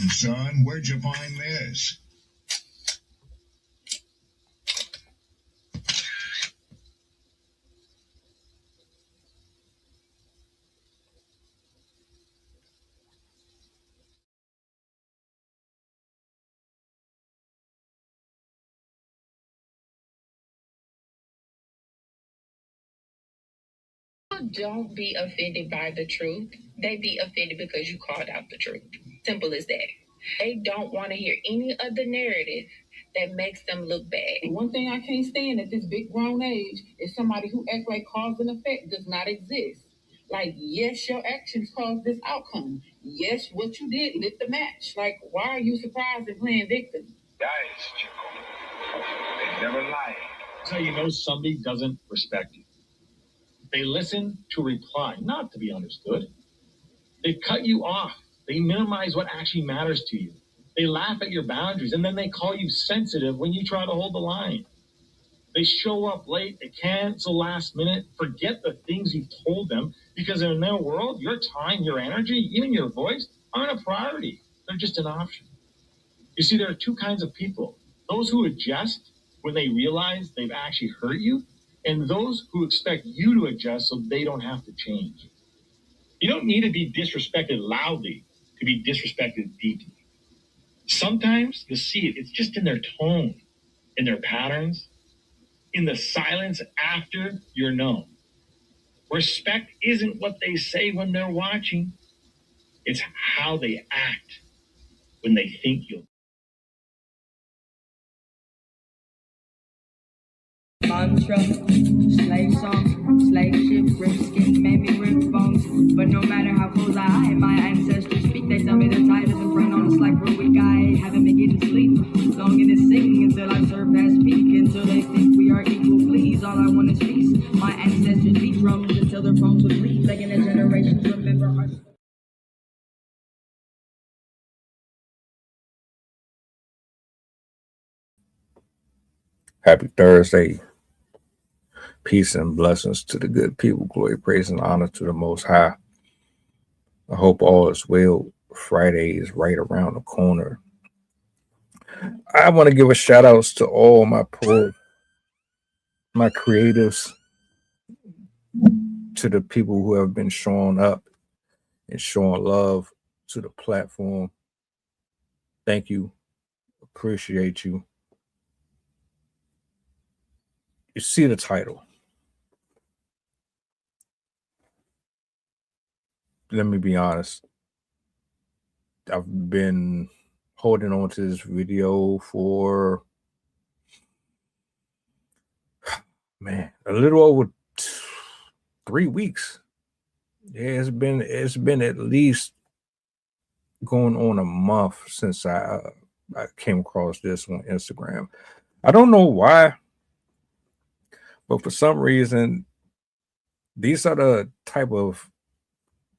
Son, where'd you find this? Don't be offended by the truth. They be offended because you called out the truth. Simple as that. They don't want to hear any other narrative that makes them look bad. One thing I can't stand at this big grown age is somebody who acts like cause and effect does not exist. Like, yes, your actions caused this outcome. Yes, what you did lit the match. Like, why are you surprised and playing victim? Guys, Chico. They never lie. That's how you know somebody doesn't respect you. They listen to reply, not to be understood. They cut you off. They minimize what actually matters to you. They laugh at your boundaries, and then they call you sensitive when you try to hold the line. They show up late, they cancel last minute, forget the things you've told them, because in their world, your time, your energy, even your voice aren't a priority. They're just an option. You see, there are two kinds of people. Those who adjust when they realize they've actually hurt you, and those who expect you to adjust so they don't have to change. You don't need to be disrespected loudly to be disrespected deeply. Sometimes you'll see it. It's just in their tone, in their patterns, in the silence after you're known. Respect isn't what they say when they're watching. It's how they act when they think you'll. Mantra, slave song, slave ship, rip skin, made me rip bones. But no matter how close I hide, my ancestors speak. They tell me the tide isn't front on us like real weak. I haven't been getting sleep. Longing to sing until I surpass peak. Until they think we are equal, please. All I want is peace. My ancestors beat drums until their bones would bleed. Begging the generations remember our. Happy Thursday. Peace and blessings to the good people. Glory, praise, and honor to the Most High. I hope all is well. Friday is right around the corner. I want to give a shout out to all my creatives, to the people who have been showing up and showing love to the platform. Thank you. Appreciate you. You see the title. Let me be honest. I've been holding on to this video for a little over 3 weeks. Yeah, it's been at least going on a month since I came across this on Instagram. I don't know why, but for some reason, these are the type of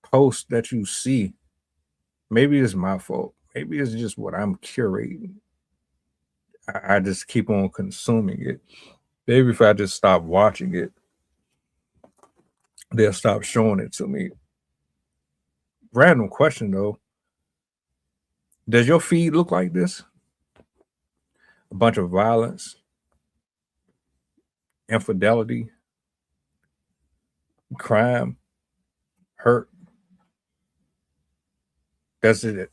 posts that you see. Maybe it's my fault. Maybe it's just what I'm curating. I just keep on consuming it. Maybe if I just stop watching it, they'll stop showing it to me. Random question though. Does your feed look like this? A bunch of violence, infidelity, crime, hurt. Does it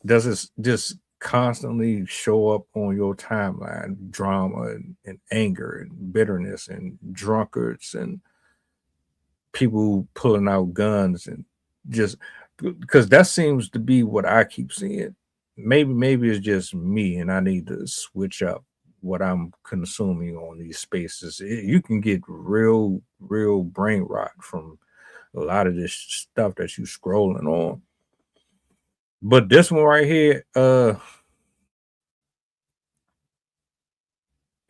just constantly show up on your timeline? Drama and anger and bitterness and drunkards and people pulling out guns, and just because that seems to be what I keep seeing. Maybe it's just me and I need to switch up what I'm consuming on these spaces. You can get real brain rot from a lot of this stuff that you scrolling on. But this one right here,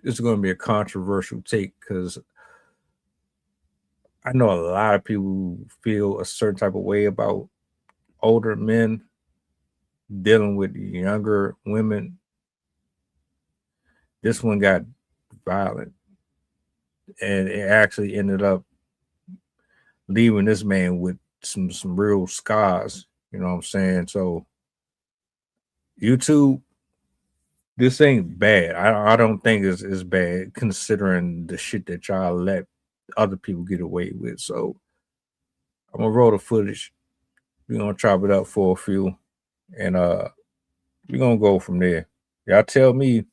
it's going to be a controversial take because I know a lot of people feel a certain type of way about older men dealing with younger women. This one got violent, and it actually ended up leaving this man with some real scars. You know what I'm saying? So YouTube, this ain't bad. I don't think it's bad considering the shit that y'all let other people get away with. So I'm gonna roll the footage. We're gonna chop it up for a few, and we're gonna go from there. Y'all tell me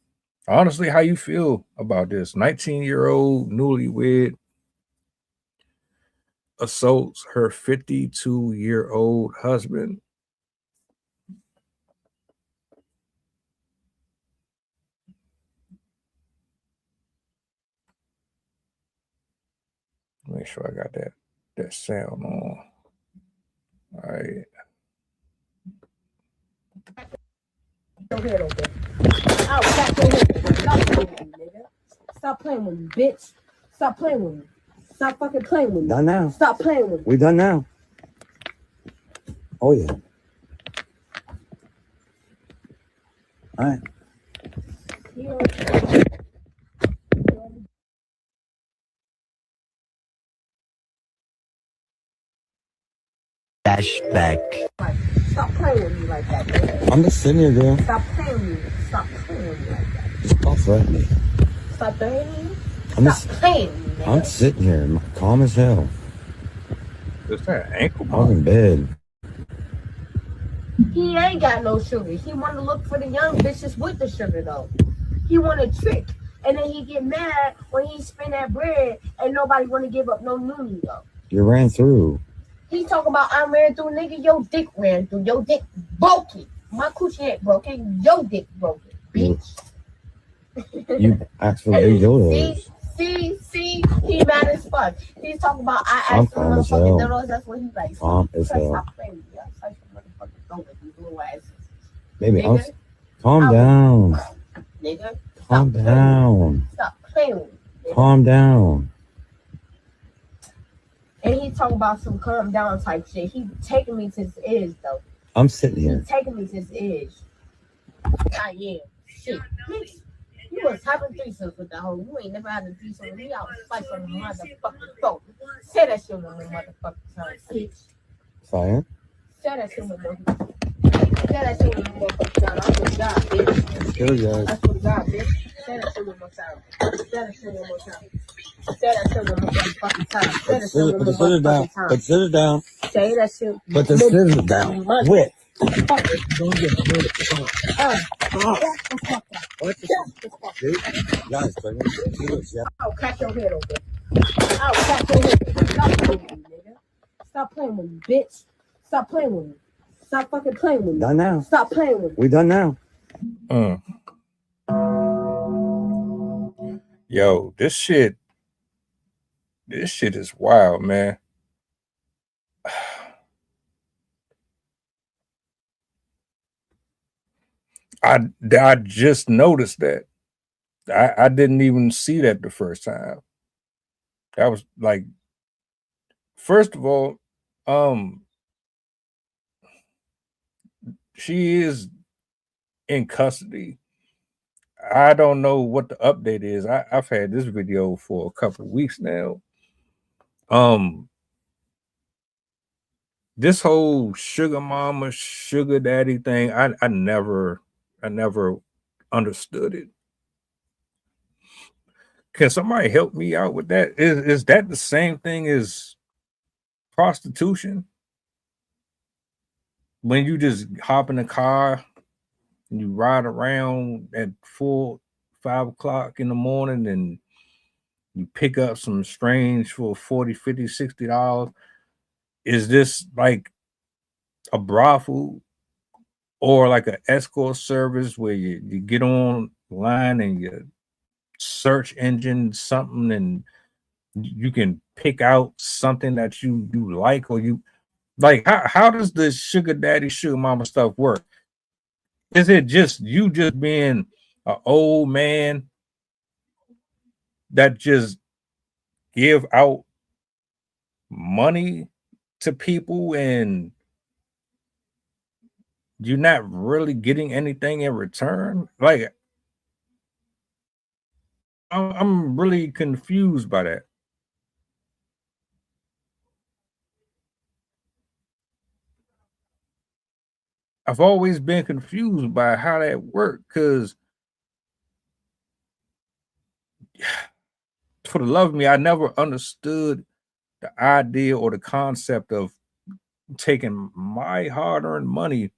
honestly how you feel about this. 19-year-old newlywed assaults her 52-year-old husband. Make sure I got that sound on. All right. Stop playing with me, bitch. Stop playing with me. Stop fucking playing with me. Done now. Stop playing with me. We done now. Oh yeah. All right. Flashback. Stop playing with me like that, bitch. I'm just sitting here, girl. Stop playing with me. Stop playing with me like that. Just don't threaten me. Stop threatening me. I'm Stop playing with me, nigga. I'm sitting here, calm as hell. What's that ankle I'm ball? in bed. He ain't got no sugar. He want to look for the young bitches with the sugar, though. He want to trick. And then he get mad when he spend that bread and nobody want to give up no noonie, though. You ran through. He talking about I ran through, nigga. Your dick ran through. Your dick broken. My coochie ain't broken. Your dick broken, bitch. You asked for big dildos. See, he mad as fuck. He's talking about I asked for calm as motherfucking hell. dildos. That's what he's like. Calm as hell. Stop playing with me. I'll touch your motherfucking throat with these little asses. Baby, Nigga. calm down. Nigga. Calm down. Stop playing with me. Nigga. Calm down. And he talking about some calm down type shit. He taking me to his edge, though. I'm sitting He here. taking me to his edge. I am. Shit. Bitch. You was having threesomes with that hoe. You ain't never had a threesome with me. I was fight on the motherfucking throat. Say that shit one more motherfucking time, bitch. Fire. Say that shit one more. Say that shit one more motherfucking time. I swear to God, bitch. Here we go. I swear to God, bitch. Say that shit one more time. Say that shit one more time. Say that shit one more motherfucking time. Say that shit one Put more the scissors down. motherfucking time. Put the scissors down. Say that shit. Put the scissors down. Quit. Don't get murdered. What the fuck? Dude, guys, I'll crack your head open. I'll crack your head open. Stop playing with me, nigga. Stop playing with me, bitch. Stop playing with me. Stop fucking playing with me. Done now. Stop playing with me. We done now. Yo, this shit is wild, man. I just noticed that. I didn't even see that the first time. That was like, first of all, she is in custody. I don't know what the update is. I've had this video for a couple of weeks now. This whole sugar mama, sugar daddy thing, I never understood it. Can somebody help me out with that? Is that the same thing as prostitution? When you just hop in a car and you ride around at 4, 5 o'clock in the morning and you pick up some strange for $40, $50, $60. Is this like a brothel or like an escort service where you get online and you search engine something and you can pick out something that you like, or you like, how does the sugar daddy, sugar mama stuff work? Is it just you just being an old man that just give out money to people and you're not really getting anything in return? Like, I'm really confused by that. I've always been confused by how that worked because for the love of me, I never understood the idea or the concept of taking my hard-earned money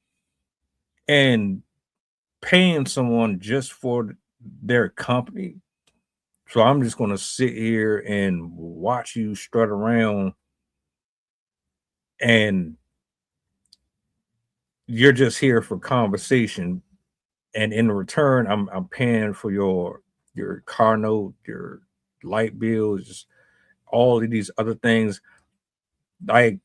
and paying someone just for their company. So I'm just gonna sit here and watch you strut around, and you're just here for conversation. And in return, I'm paying for your car note, your light bills, just all of these other things. Like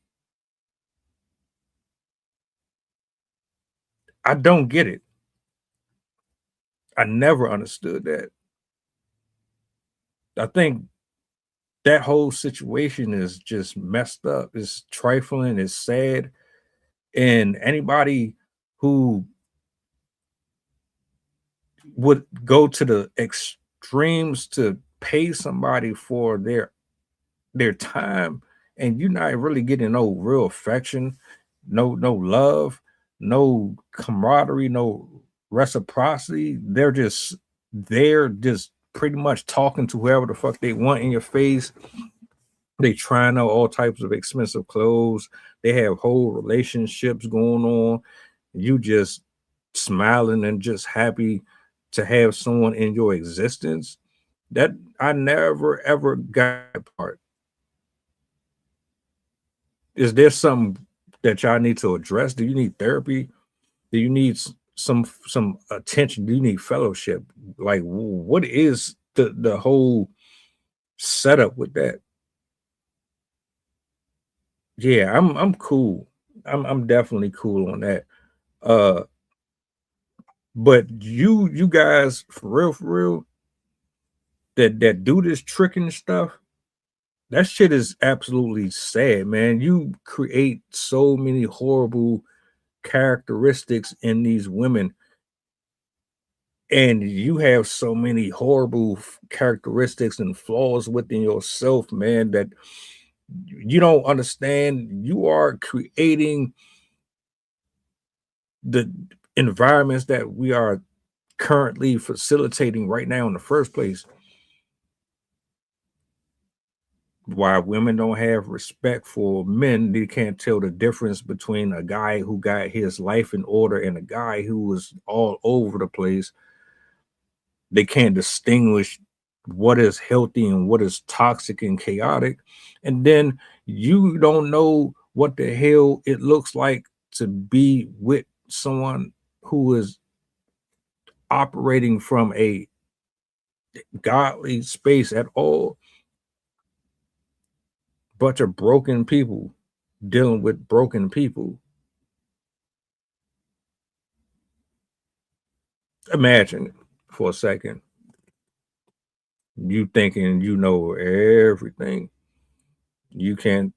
I don't get it. I never understood that. I think that whole situation is just messed up. It's trifling. It's sad. And anybody who would go to the extremes to pay somebody for their time, and you're not really getting no real affection, no love, no camaraderie, no reciprocity. They're just pretty much talking to whoever the fuck they want in your face. They trying out all types of expensive clothes. They have whole relationships going on. You just smiling and just happy to have someone in your existence. That I never ever got that part. Is there something that y'all need to address? Do you need therapy? Do you need some attention? Do you need fellowship? Like what is the whole setup with that? Yeah, I'm cool. I'm definitely cool on that. Uh but you guys for real that do this tricking stuff, that shit is absolutely sad, man. You create so many horrible characteristics in these women, and you have so many horrible characteristics and flaws within yourself, man, that you don't understand. You are creating the environments that we are currently facilitating right now in the first place. Why women don't have respect for men, they can't tell the difference between a guy who got his life in order and a guy who was all over the place. They can't distinguish what is healthy and what is toxic and chaotic. And then you don't know what the hell it looks like to be with someone who is operating from a godly space at all. Bunch of broken people dealing with broken people. Imagine for a second you thinking you know everything. You can't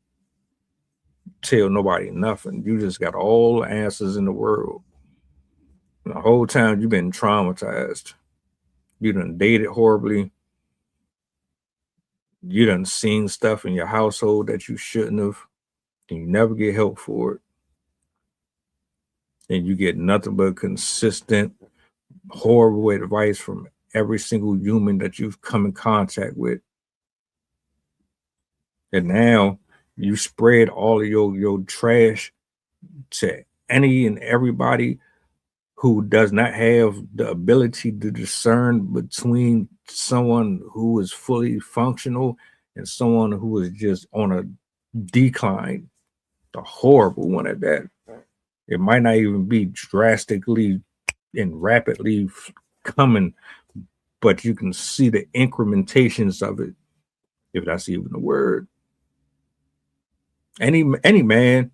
tell nobody nothing. You just got all the answers in the world. And the whole time you've been traumatized. You done dated horribly. You done seen stuff in your household that you shouldn't have. And you never get help for it. And you get nothing but consistent, horrible advice from every single human that you've come in contact with. And now you spread all of your trash to any and everybody who does not have the ability to discern between someone who is fully functional and someone who is just on a decline, a horrible one at that. It might not even be drastically and rapidly coming, but you can see the incrementations of it, if that's even a word. Any man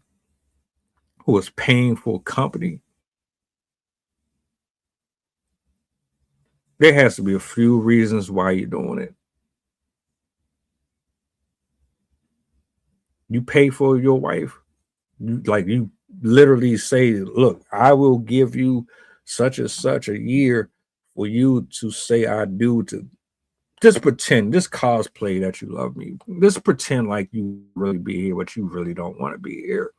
who is paying for company, there has to be a few reasons why you're doing it. You pay for your wife, you literally say, look, I will give you such and such a year for you to say I do, to just pretend, just cosplay that you love me. Just pretend like you really be here, but you really don't want to be here.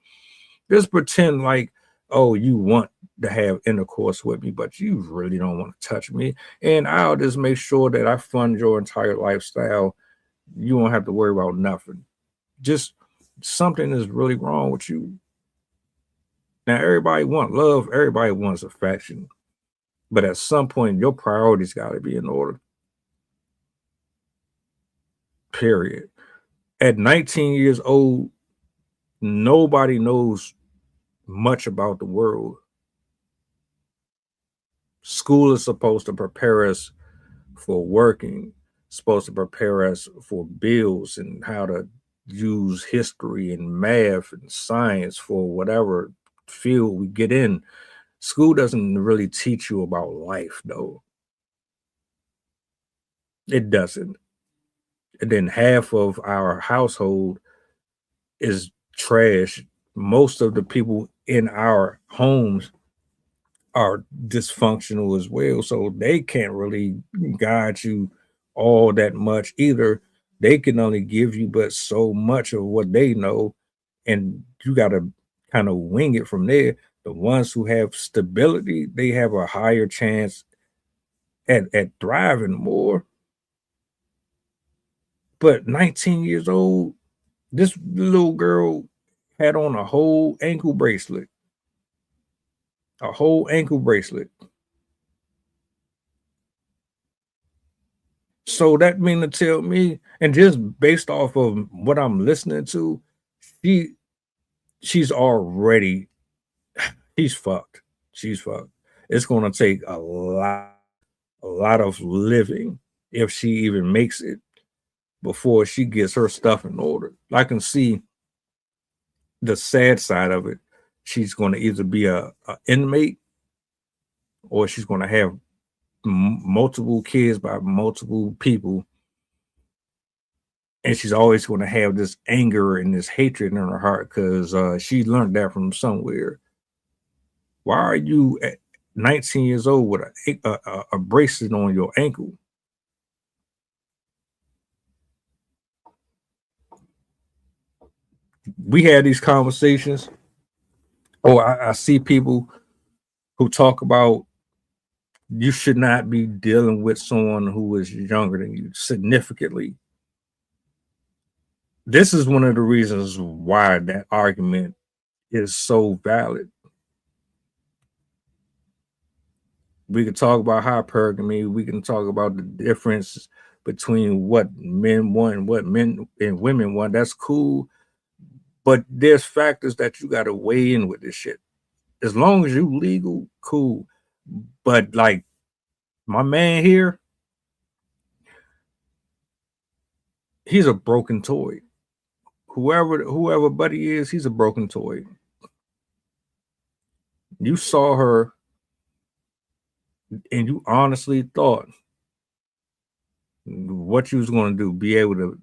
Just pretend like oh, you want to have intercourse with me, but you really don't want to touch me. And I'll just make sure that I fund your entire lifestyle. You won't have to worry about nothing. Just something is really wrong with you. Now, everybody wants love, everybody wants affection. But at some point, your priorities got to be in order. Period. At 19 years old, nobody knows much about the world. School is supposed to prepare us for working, supposed to prepare us for bills and how to use history and math and science for whatever field we get in. School doesn't really teach you about life, though. It doesn't. And then half of our household is trash. Most of the people in our homes are dysfunctional as well. So they can't really guide you all that much either. They can only give you but so much of what they know, and you got to kind of wing it from there. The ones who have stability, they have a higher chance at thriving more. But 19 years old, this little girl had on a whole ankle bracelet. A whole ankle bracelet. So that mean to tell me, and just based off of what I'm listening to, she she's already she's fucked. She's fucked. It's gonna take a lot of living if she even makes it before she gets her stuff in order. I can see the sad side of it. She's gonna either be a inmate or she's gonna have multiple kids by multiple people, and she's always going to have this anger and this hatred in her heart because she learned that from somewhere. Why are you at 19 years old with a bracelet on your ankle? We had these conversations. Oh, I see people who talk about you should not be dealing with someone who is younger than you significantly. This is one of the reasons why that argument is so valid. We can talk about hypergamy. We can talk about the difference between what men want and what men and women want. That's cool. But there's factors that you got to weigh in with this shit. As long as you legal, cool. But like my man here, he's a broken toy. Whoever Buddy is, he's a broken toy. You saw her and you honestly thought what you was going to do, be able to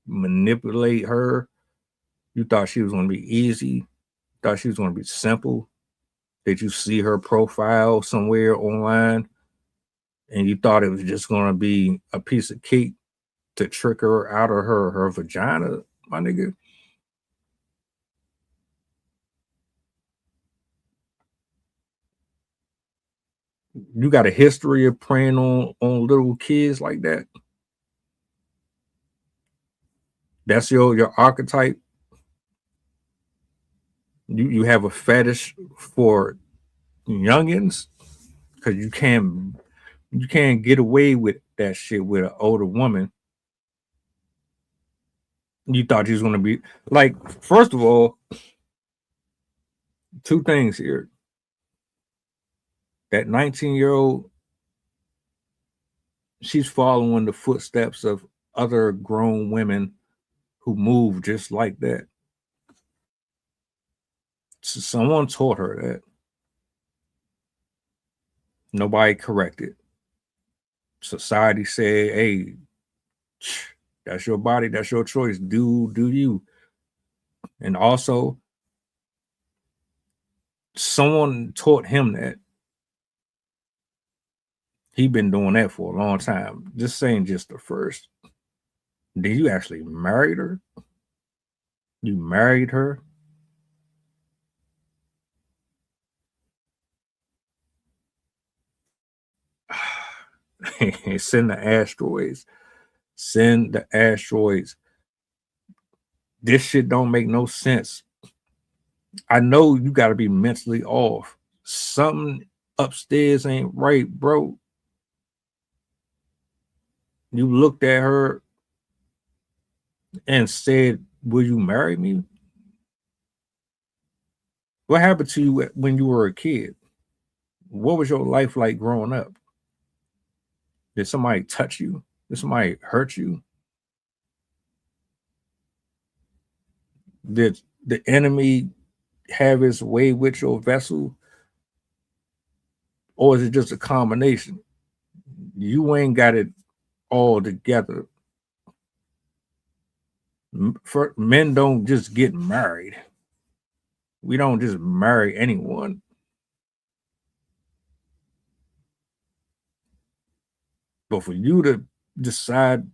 manipulate her. You thought she was going to be easy, thought she was going to be simple. Did you see her profile somewhere online and you thought it was just going to be a piece of cake to trick her out of her vagina, my nigga? You got a history of preying on little kids like that? That's your archetype? You have a fetish for youngins? Because you can't get away with that shit with an older woman. You thought you was gonna be like, first of all, two things here. That 19-year-old, she's following the footsteps of other grown women who move just like that. So someone taught her that. Nobody corrected. Society said, hey, that's your body, that's your choice. Do you. And also, someone taught him that. He been doing that for a long time. This ain't just the first. Did you actually marry her? You married her? Send the asteroids. Send the asteroids. This shit don't make no sense. I know you got to be mentally off. Something upstairs ain't right, bro. You looked at her and said, "Will you marry me?" What happened to you when you were a kid? What was your life like growing up? Did somebody touch you? Did somebody hurt you? Did the enemy have his way with your vessel? Or is it just a combination? You ain't got it all together. Men don't just get married. We don't just marry anyone. But for you to decide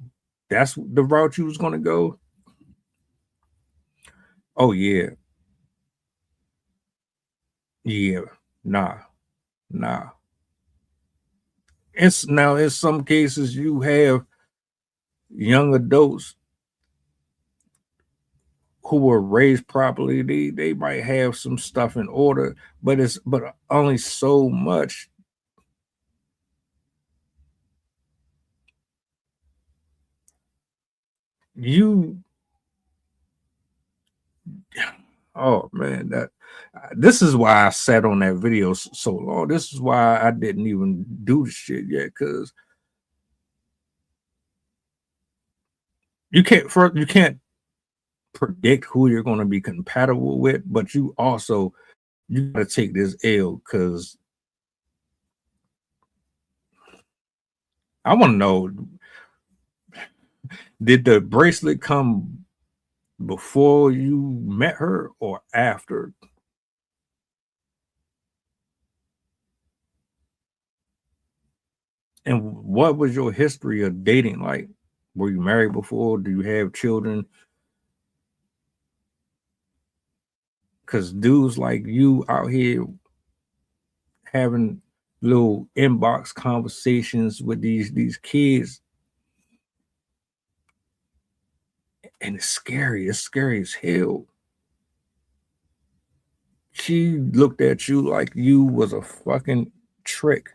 that's the route you was going to go, oh yeah. Yeah. Nah. It's now in some cases you have young adults who were raised properly. They might have some stuff in order, but only so much. Oh man, this is why I sat on that video so long. This is why I didn't even do the shit yet, because you can't predict who you're going to be compatible with, but you got to take this L, because I want to know, did the bracelet come before you met her or after? And what was your history of dating like? Were you married before? Do you have children? Because dudes like you out here having little inbox conversations with these kids, and it's scary. It's scary as hell. She looked at you like you was a fucking trick,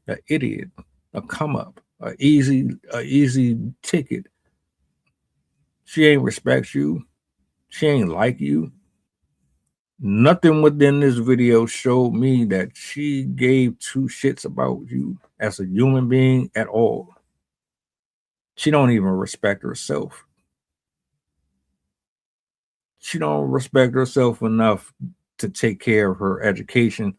an idiot, a come up, a easy ticket. She ain't respect you. She ain't like you. Nothing within this video showed me that she gave two shits about you as a human being at all. She don't even respect herself. She don't respect herself enough to take care of her education,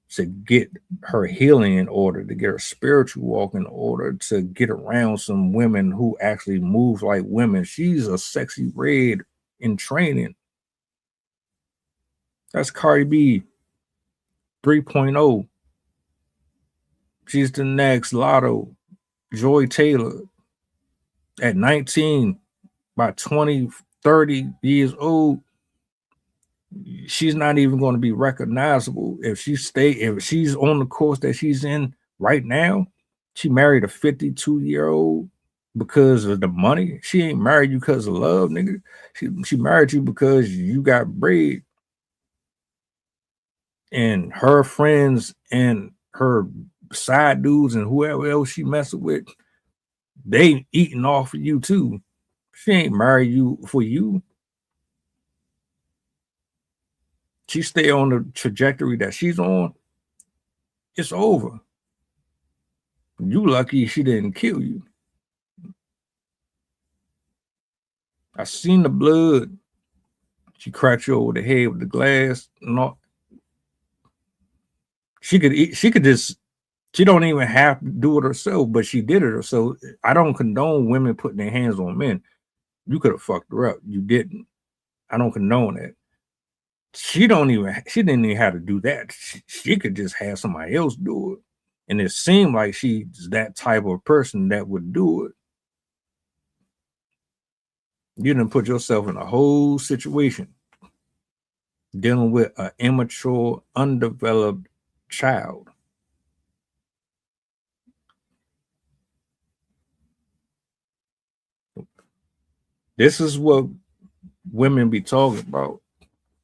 to get her healing in order, to get her spiritual walk in order, to get around some women who actually move like women. She's a sexy red in training. That's Cardi B 3.0. She's the next Lotto, Joy Taylor. At 19, by 20, 30 years old, she's not even going to be recognizable. If she's on the course that she's in right now. She married a 52-year-old because of the money. She ain't married you because of love, nigga. She married you because you got bread. And her friends and her side dudes and whoever else she messing with, they eating off of you too. She ain't married you for you. She stay on the trajectory that she's on. It's over. You lucky she didn't kill you. I seen the blood. She cracked you over the head with the glass. No, she don't even have to do it herself, but she did it herself. I don't condone women putting their hands on men. You could have fucked her up. You didn't. I don't condone that. She didn't even have to do that. She could just have somebody else do it. And it seemed like she's that type of person that would do it. You didn't put yourself in a whole situation dealing with an immature, undeveloped child. This is what women be talking about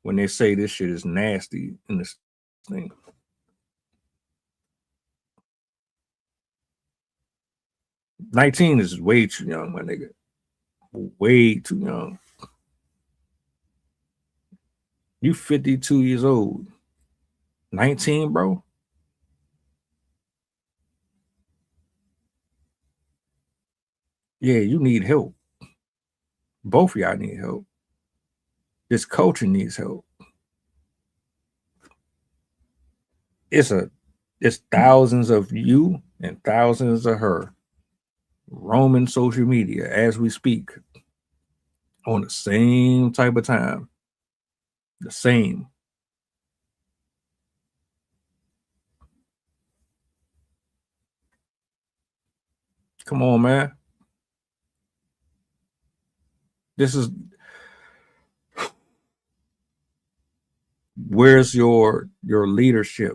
when they say this shit is nasty in this thing. $19 is way too young, my nigga. Way too young. You 52 years old. 19, bro. Yeah, you need help. Both of y'all need help. This culture needs help. It's thousands of you and thousands of her roaming social media as we speak on the same type of time. The same. Come on, man. This is where's your leadership?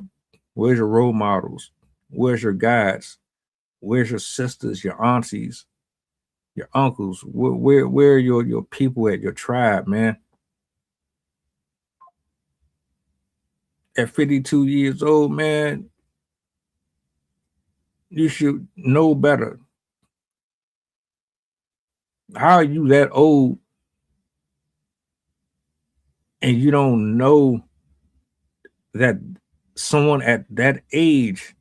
Where's your role models? Where's your guides? Where's your sisters, your aunties, your uncles? Where are your people at, your tribe, man? At 52 years old, man, you should know better. How are you that old and you don't know that someone at that age,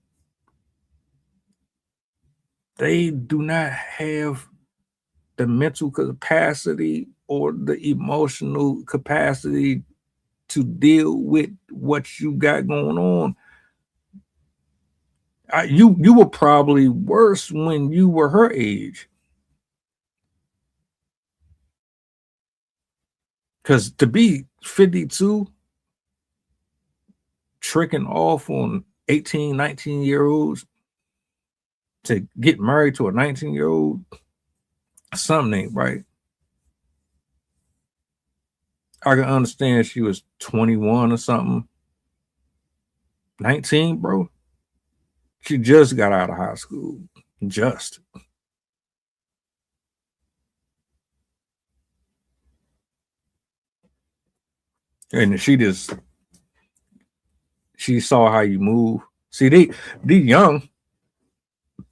they do not have the mental capacity or the emotional capacity to deal with what you got going on? You were probably worse when you were her age. Because to be 52, tricking off on 18, 19-year-olds, to get married to a 19-year-old, something ain't right. I can understand she was 21 or something. 19, bro. She just got out of high school. Just. And she saw how you move. See, they young.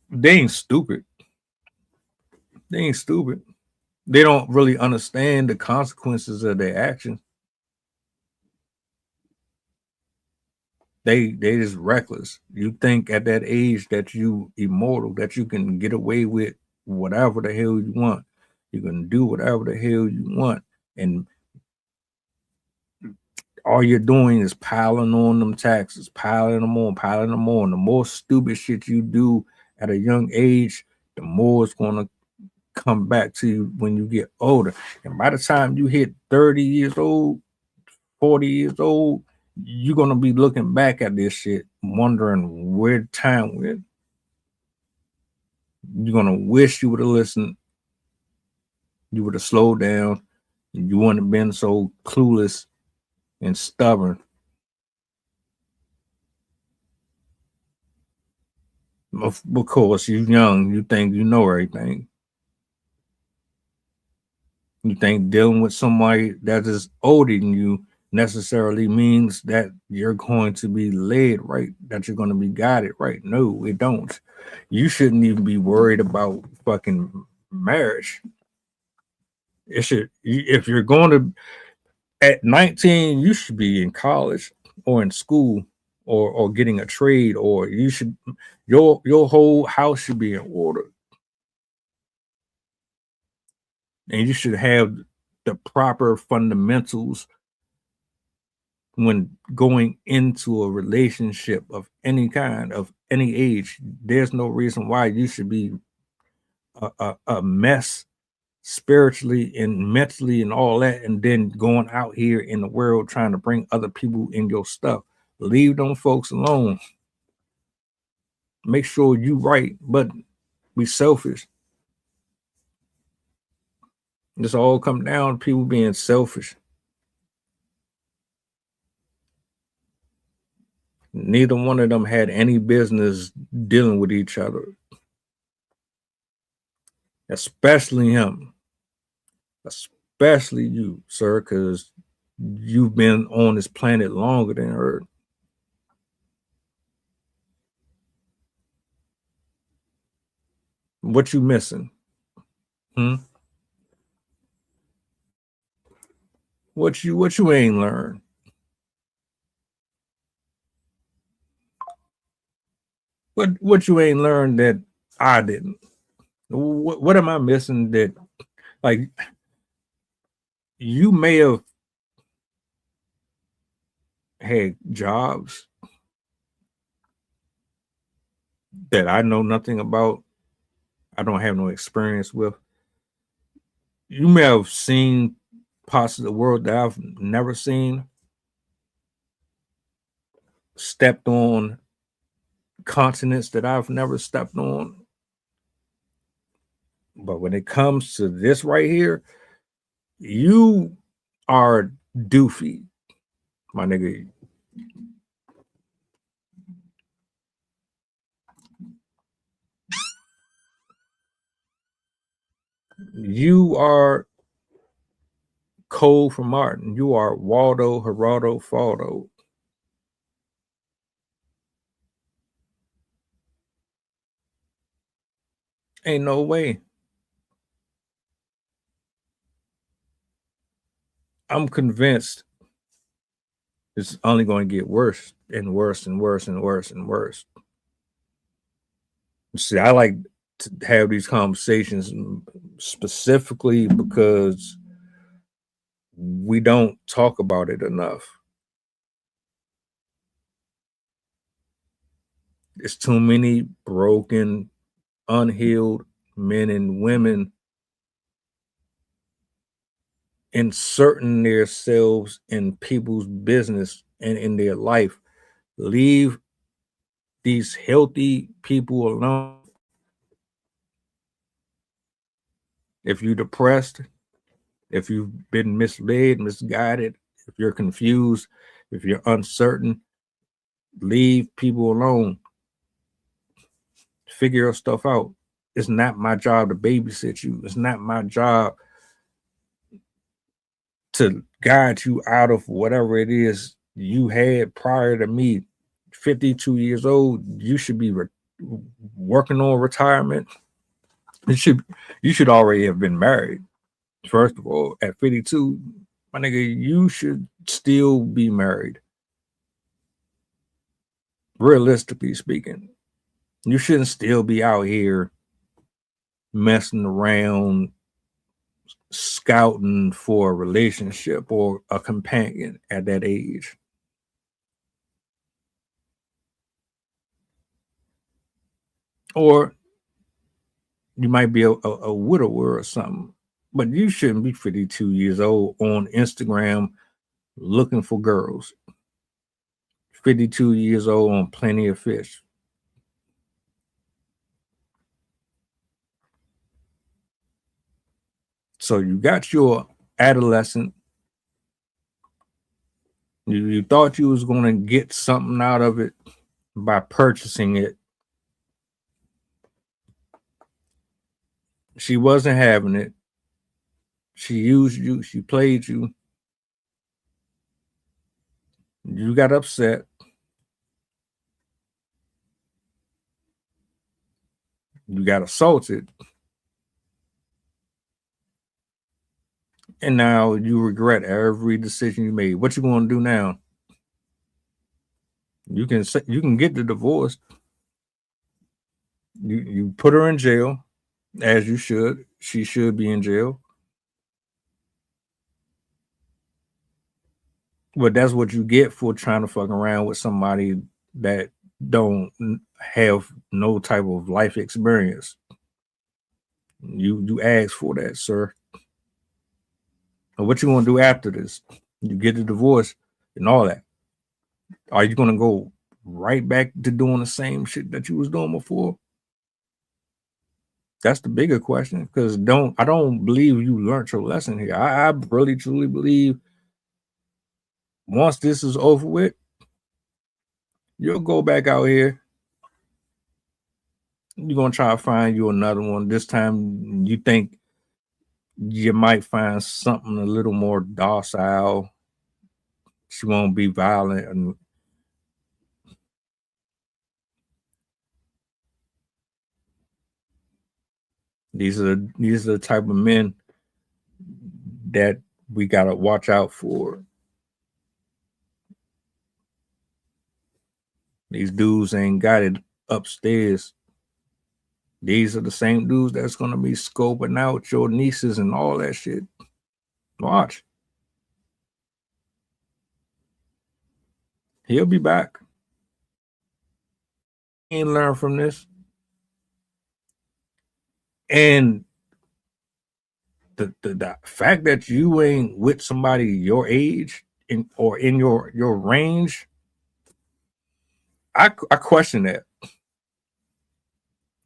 They ain't stupid. They ain't stupid. They don't really understand the consequences of their actions. They just reckless. You think at that age that you immortal, that you can get away with whatever the hell you want. You can do whatever the hell you want. And all you're doing is piling on them taxes, piling them on. The more stupid shit you do at a young age, the more it's going to come back to you when you get older. And by the time you hit 30 years old, 40 years old, you're going to be looking back at this shit, wondering where time went. You're going to wish you would have listened. You would have slowed down. You wouldn't have been so clueless and stubborn. Of course, you're young. You think you know everything. You think dealing with somebody that is older than you necessarily means that you're going to be led right, that you're going to be guided right. No, it don't. You shouldn't even be worried about fucking marriage. It should, if you're going to, at 19, you should be in college or in school or getting a trade, or you should, your whole house should be in order. And you should have the proper fundamentals when going into a relationship of any kind, of any age. There's no reason why you should be a mess spiritually and mentally and all that, and then going out here in the world trying to bring other people in your stuff. Leave them folks alone. Make sure you right, but be selfish. This all come down to people being selfish. Neither one of them had any business dealing with each other, especially him. especially you, sir, because you've been on this planet longer than Earth. What you missing? What you ain't learned? What you ain't learned that I didn't? What am I missing that, like, you may have had jobs that I know nothing about, I don't have no experience with. You may have seen parts of the world that I've never seen, stepped on continents that I've never stepped on. But when it comes to this right here, you are doofy, my nigga. You are Cole from Martin. You are Waldo, Geraldo, Faldo. Ain't no way. I'm convinced it's only going to get worse and worse and worse and worse and worse. See, I like to have these conversations specifically because we don't talk about it enough. There's too many broken, unhealed men and women inserting themselves in people's business and in their life. Leave these healthy people alone. If you're depressed, if you've been misled, misguided, if you're confused, if you're uncertain, leave people alone. Figure your stuff out. It's not my job to babysit you. It's not my job to guide you out of whatever it is you had prior to me. 52 years old, you should be working on retirement. You should already have been married. First of all, at 52, my nigga, you should still be married. Realistically speaking, you shouldn't still be out here messing around, scouting for a relationship or a companion at that age. Or you might be a widower or something, but you shouldn't be 52 years old on Instagram looking for girls. 52 years old on Plenty of Fish. So you got your adolescent. You thought you was going to get something out of it by purchasing it. She wasn't having it. She used you. She played you. You got upset. You got assaulted. And now you regret every decision you made. What you going to do now? You can get the divorce. You put her in jail, as you should. She should be in jail. But that's what you get for trying to fuck around with somebody that don't have no type of life experience. You asked for that, sir. And what you gonna do after this? You get the divorce and all that. Are you gonna go right back to doing the same shit that you was doing before? That's the bigger question. Because I don't believe you learned your lesson here. I really truly believe once this is over with, you'll go back out here. You're gonna try to find you another one. This time you think you might find something a little more docile. She won't be violent. And these are the type of men that we gotta watch out for. These dudes ain't got it upstairs. These are the same dudes that's gonna be scoping out your nieces and all that shit. Watch. He'll be back. And learn from this. And the fact that you ain't with somebody your age or in your range, I question that.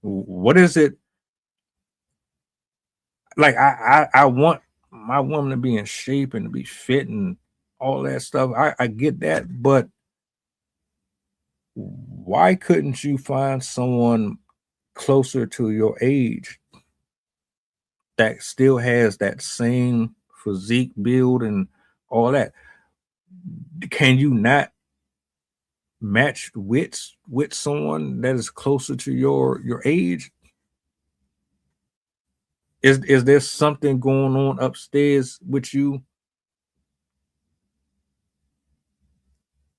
What is it? Like I want my woman to be in shape and to be fit and all that stuff. I get that, but why couldn't you find someone closer to your age that still has that same physique build and all that? Can you not match wits with someone that is closer to your age? Is there something going on upstairs with you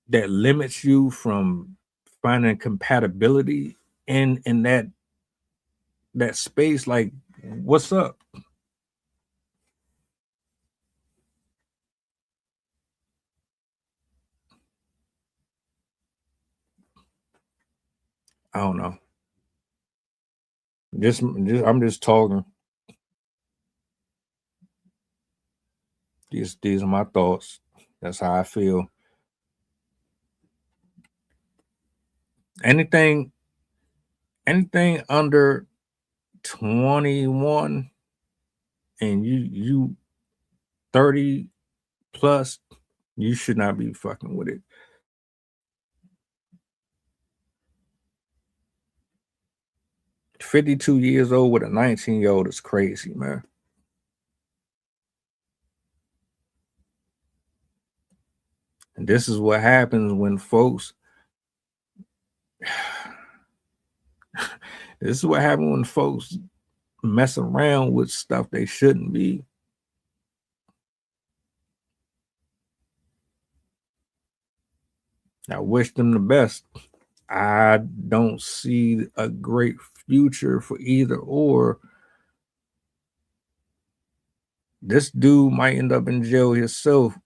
that limits you from finding compatibility in that space? Like, what's up? I don't know. I'm just talking. These are my thoughts. That's how I feel. Anything under 21 and you 30 plus, you should not be fucking with it. $52 years old with a 19-year-old is crazy, man. And this is what happens when folks this is what happens when folks mess around with stuff they shouldn't be. I wish them the best. I don't see a great future for either or. This dude might end up in jail himself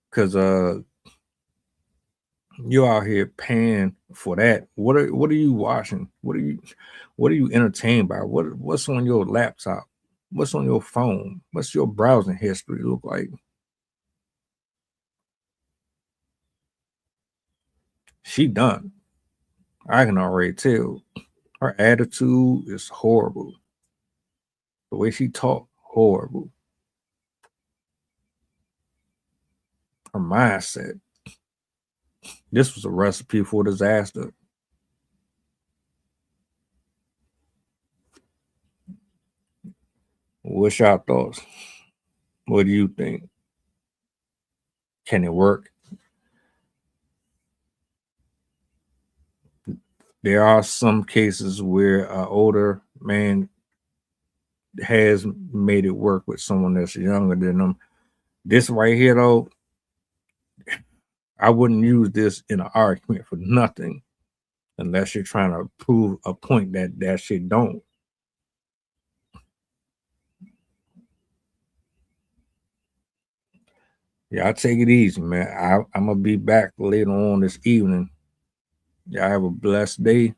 because you're out here paying for that. What are you watching? What are you entertained by? What's on your laptop? What's on your phone? What's your browsing history look like? She done. I can already tell. Her attitude is horrible. The way she talk, horrible. Her mindset. This was a recipe for disaster. What's your thoughts? What do you think? Can it work? There are some cases where an older man has made it work with someone that's younger than them. This right here, though, I wouldn't use this in an argument for nothing unless you're trying to prove a point that shit don't. Yeah, I take it easy, man. I'm gonna be back later on this evening. Y'all have a blessed day.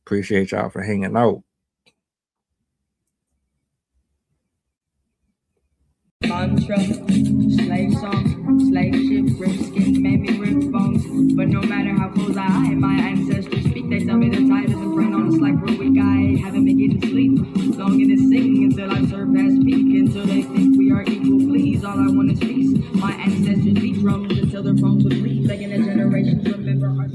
Appreciate y'all for hanging out. Mantra, slave song, slave ship, rip skin, made me rip bones. But no matter how close I am, my ancestors speak. They tell me the tide isn't front on us like we're weak. I haven't been getting sleep. Longing to sing until I surpass peak. Until they think we are equal, please. All I want is peace. My ancestors beat drums until their phones would bleed. Begging the generations remember our